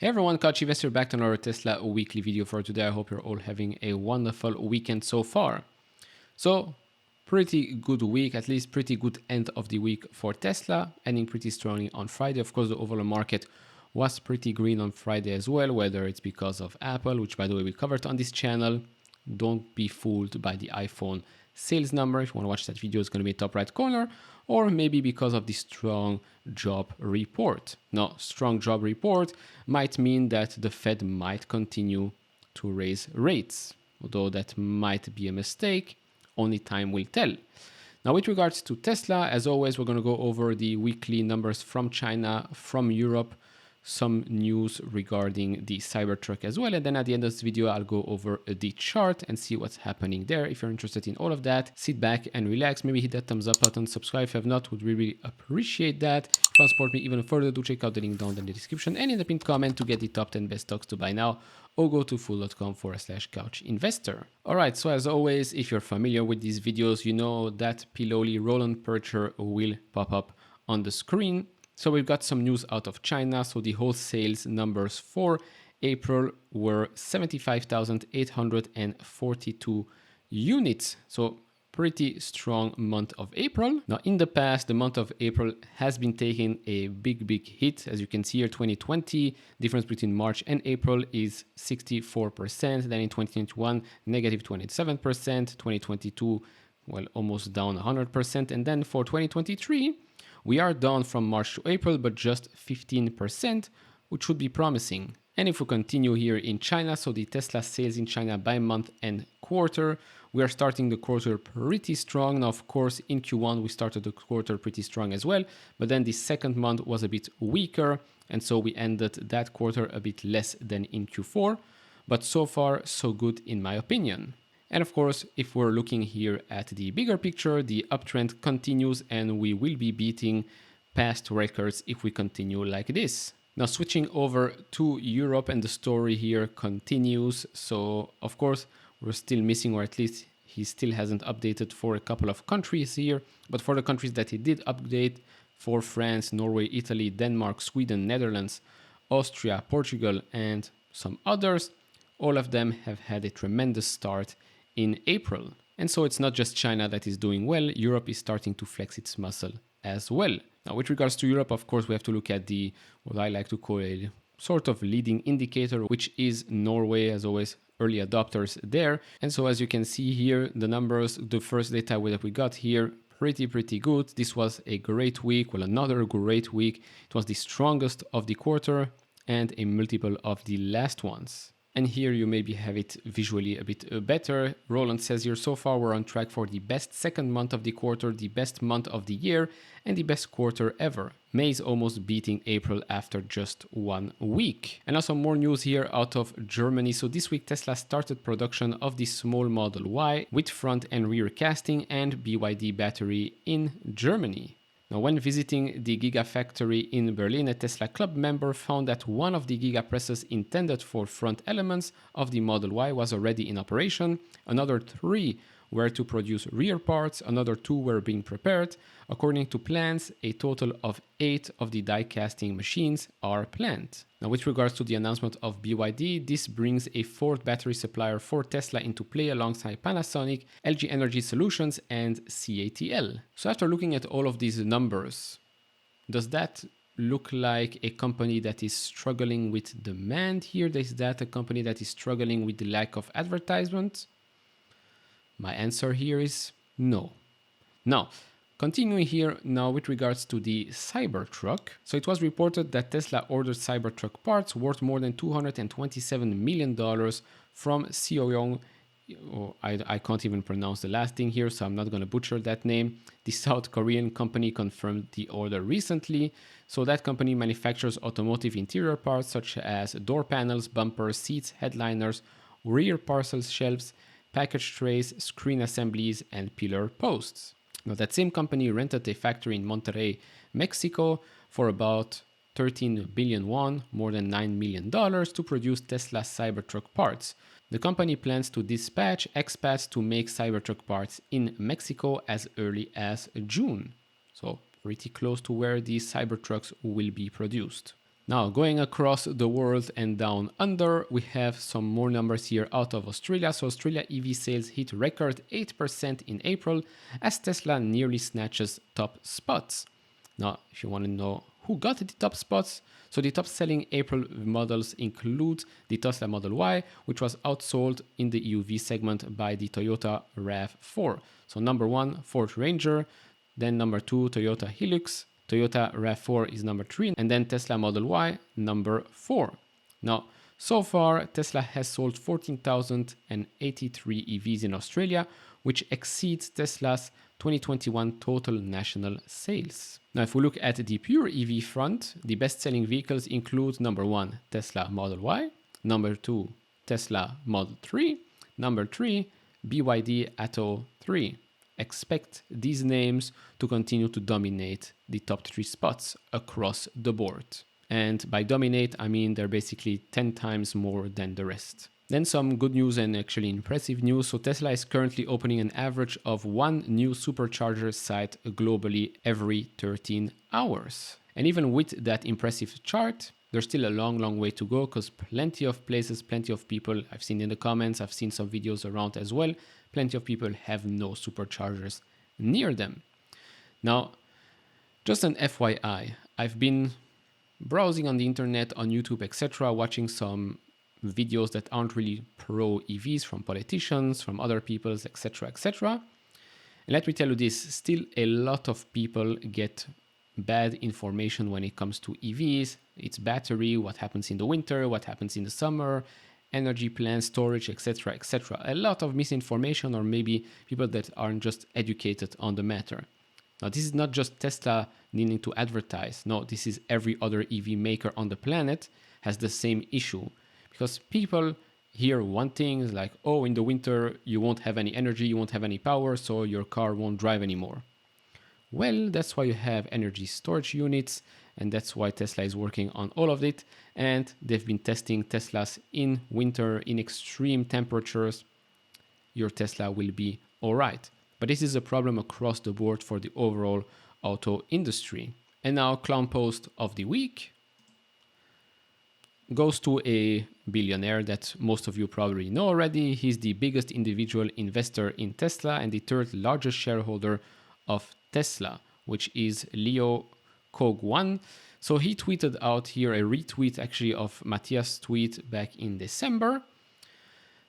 Hey everyone, Couch Investor back to another Tesla weekly video for today. I hope you're all having a wonderful weekend so far. So, pretty good week, at least pretty good end of the week for Tesla, ending pretty strongly on Friday. Of course, the overall market was pretty green on Friday as well, whether it's because of Apple, which by the way we covered on this channel. Don't be fooled by the iPhone sales number. If you want to watch that video, it's going to be top right corner, or maybe because of the strong job report. Now, strong job report might mean that the Fed might continue to raise rates, although that might be a mistake. Only time will tell. Now, with regards to Tesla, as always, we're going to go over the weekly numbers from China, from Europe, some news regarding the Cybertruck as well. And then at the end of this video, I'll go over the chart and see what's happening there. If you're interested in all of that, sit back and relax. Maybe hit that thumbs up button, subscribe if you have not, would really appreciate that. If you want to support me even further, do check out the link down in the description and in the pinned comment to get the top 10 best stocks to buy now, or go to fool.com/couchinvestor. Alright, so as always, if you're familiar with these videos, you know that Piloli Roland Percher will pop up on the screen. So we've got some news out of China. So the wholesales numbers for April were 75,842 units. So pretty strong month of April. Now in the past, the month of April has been taking a big hit. As you can see here, 2020, difference between March and April is 64%. Then in 2021, negative 27%. 2022, well, almost down 100%. And then for 2023, we are down from March to April, but just 15%, which would be promising. And if we continue here in China, so the Tesla sales in China by month and quarter, we are starting the quarter pretty strong. Now, of course, in Q1, we started the quarter pretty strong as well, but then the second month was a bit weaker. And so we ended that quarter a bit less than in Q4, but so far, so good in my opinion. And of course, if we're looking here at the bigger picture, the uptrend continues and we will be beating past records if we continue like this. Now switching over to Europe, and the story here continues. So of course, we're still missing, or at least he still hasn't updated for a couple of countries here. But for the countries that he did update, for France, Norway, Italy, Denmark, Sweden, Netherlands, Austria, Portugal, and some others, all of them have had a tremendous start in April. And so it's not just China that is doing well, Europe is starting to flex its muscle as well. Now with regards to Europe, of course, we have to look at the, what I like to call a sort of leading indicator, which is Norway, as always, early adopters there. And so as you can see here, the numbers, the first data that we got here, pretty good. This was a great week, well, another great week. It was the strongest of the quarter and a multiple of the last ones. And here you maybe have it visually a bit better. Roland says here, so far we're on track for the best second month of the quarter, the best month of the year, and the best quarter ever. May is almost beating April after just 1 week. And also more news here out of Germany. So this week Tesla started production of the small Model Y with front and rear casting and BYD battery in Germany. Now, when visiting the Gigafactory in Berlin, a Tesla Club member found that one of the Gigapresses intended for front elements of the Model Y was already in operation. Another 3 were to produce rear parts, another 2 were being prepared. According to plans, a total of 8 of the die casting machines are planned. Now, with regards to the announcement of BYD, this brings a 4th battery supplier for Tesla into play alongside Panasonic, LG Energy Solutions, and CATL. So after looking at all of these numbers, does that look like a company that is struggling with demand here? Is that a company that is struggling with the lack of advertisement? My answer here is no. Now, continuing here now with regards to the Cybertruck. So it was reported that Tesla ordered Cybertruck parts worth more than $227 million from Seoyoung. Oh, I can't even pronounce the last thing here, so I'm not going to butcher that name. The South Korean company confirmed the order recently. So that company manufactures automotive interior parts such as door panels, bumpers, seats, headliners, rear parcel shelves, package trays, screen assemblies, and pillar posts. Now, that same company rented a factory in Monterrey, Mexico for about 13 billion won, more than $9 million, to produce Tesla Cybertruck parts. The company plans to dispatch expats to make Cybertruck parts in Mexico as early as June. So pretty close to where these Cybertrucks will be produced. Now, going across the world and down under, we have some more numbers here out of Australia. So Australia EV sales hit record 8% in April as Tesla nearly snatches top spots. Now, if you want to know who got the top spots, so the top selling April models include the Tesla Model Y, which was outsold in the EUV segment by the Toyota RAV4. So number 1, Ford Ranger, then number 2, Toyota Hilux, Toyota RAV4 is number 3, and then Tesla Model Y, number 4. Now, so far, Tesla has sold 14,083 EVs in Australia, which exceeds Tesla's 2021 total national sales. Now, if we look at the pure EV front, the best-selling vehicles include number 1, Tesla Model Y, number 2, Tesla Model 3, number 3, BYD Atto 3. Expect these names to continue to dominate the top 3 spots across the board. And by dominate, I mean they're basically 10 times more than the rest. Then some good news and actually impressive news. So Tesla is currently opening an average of 1 new supercharger site globally every 13 hours. And even with that impressive chart, there's still a long way to go because plenty of places, plenty of people, I've seen in the comments, I've seen some videos around as well, plenty of people have no superchargers near them. Now, just an FYI, I've been browsing on the internet, on YouTube, etc., watching some videos that aren't really pro EVs from politicians, from other people's, etc., etc. And let me tell you this, still a lot of people get bad information when it comes to EVs, its battery, what happens in the winter, what happens in the summer, energy plans, storage, etc., etc. A lot of misinformation, or maybe people that aren't just educated on the matter. Now, this is not just Tesla needing to advertise. No, this is every other EV maker on the planet has the same issue. Because people hear one thing like, oh, in the winter, you won't have any energy, you won't have any power, so your car won't drive anymore. Well, that's why you have energy storage units, and that's why Tesla is working on all of it. And they've been testing Teslas in winter, in extreme temperatures. Your Tesla will be all right. But this is a problem across the board for the overall auto industry. And now, clown post of the week goes to a billionaire that most of you probably know already. He's the biggest individual investor in Tesla and the third largest shareholder of Tesla, which is Leo Kogwan. So he tweeted out here a retweet actually of Matthias' tweet back in December.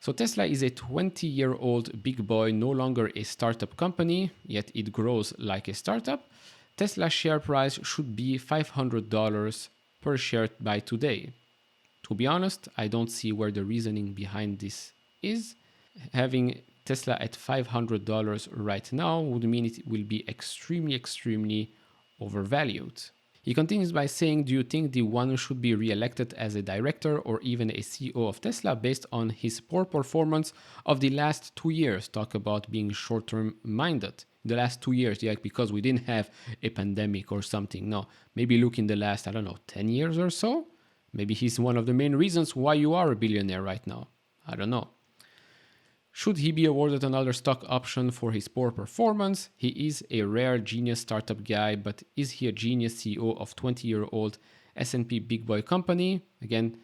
So Tesla is a 20-year-old big boy, no longer a startup company, yet it grows like a startup. Tesla's share price should be $500 per share by today. To be honest, I don't see where the reasoning behind this is. Having Tesla at $500 right now would mean it will be extremely overvalued. He continues by saying, do you think the one should be re-elected as a director or even a CEO of Tesla based on his poor performance of the last 2 years? Talk about being short-term minded. The last 2 years, yeah, because we didn't have a pandemic or something. No, maybe look in the last, 10 years or so. Maybe he's one of the main reasons why you are a billionaire right now. I don't know. Should he be awarded another stock option for his poor performance? He is a rare genius startup guy, but is he a genius CEO of 20-year-old S&P big boy company? Again,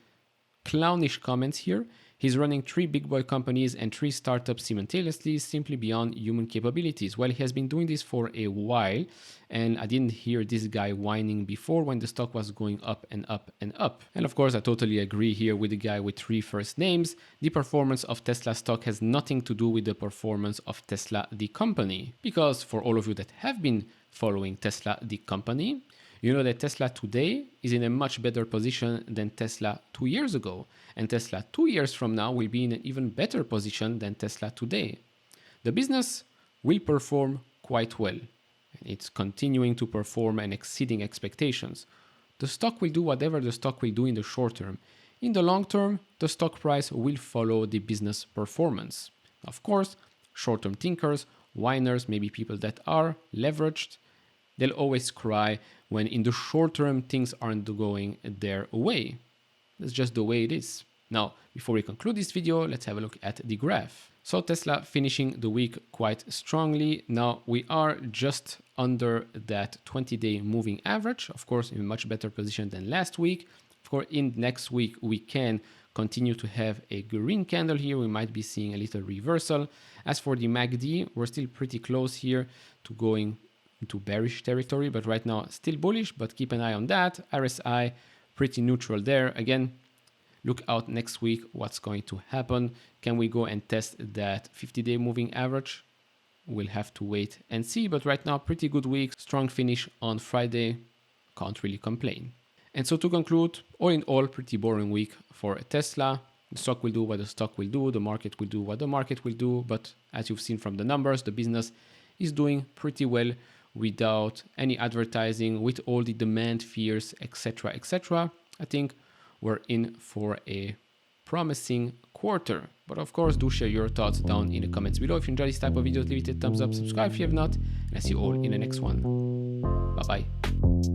clownish comments here. He's running 3 big boy companies and 3 startups simultaneously, simply beyond human capabilities. Well, he has been doing this for a while, and I didn't hear this guy whining before when the stock was going up and up and up. And of course, I totally agree here with the guy with 3 first names. The performance of Tesla stock has nothing to do with the performance of Tesla, the company. Because for all of you that have been following Tesla, the company, you know that Tesla today is in a much better position than Tesla 2 years ago. And Tesla 2 years from now will be in an even better position than Tesla today. The business will perform quite well. It's continuing to perform and exceeding expectations. The stock will do whatever the stock will do in the short term. In the long term, the stock price will follow the business performance. Of course, short-term thinkers, whiners, maybe people that are leveraged, they'll always cry when in the short term things aren't going their way. That's just the way it is. Now, before we conclude this video, let's have a look at the graph. So Tesla finishing the week quite strongly. Now we are just under that 20-day moving average, of course, in a much better position than last week. Of course, in next week, we can continue to have a green candle here. We might be seeing a little reversal. As for the MACD, we're still pretty close here to going into bearish territory, but right now still bullish, but keep an eye on that. RSI, pretty neutral there. Again, look out next week what's going to happen. Can we go and test that 50-day moving average? We'll have to wait and see, but right now, pretty good week. Strong finish on Friday. Can't really complain. And so to conclude, all in all, pretty boring week for Tesla. The stock will do what the stock will do. The market will do what the market will do. But as you've seen from the numbers, the business is doing pretty well without any advertising, with all the demand fears, etc., etc. I think we're in for a promising quarter. But of course, do share your thoughts down in the comments below. If you enjoy this type of videos, leave it a thumbs up, subscribe if you have not, and I see you all in the next one. Bye bye.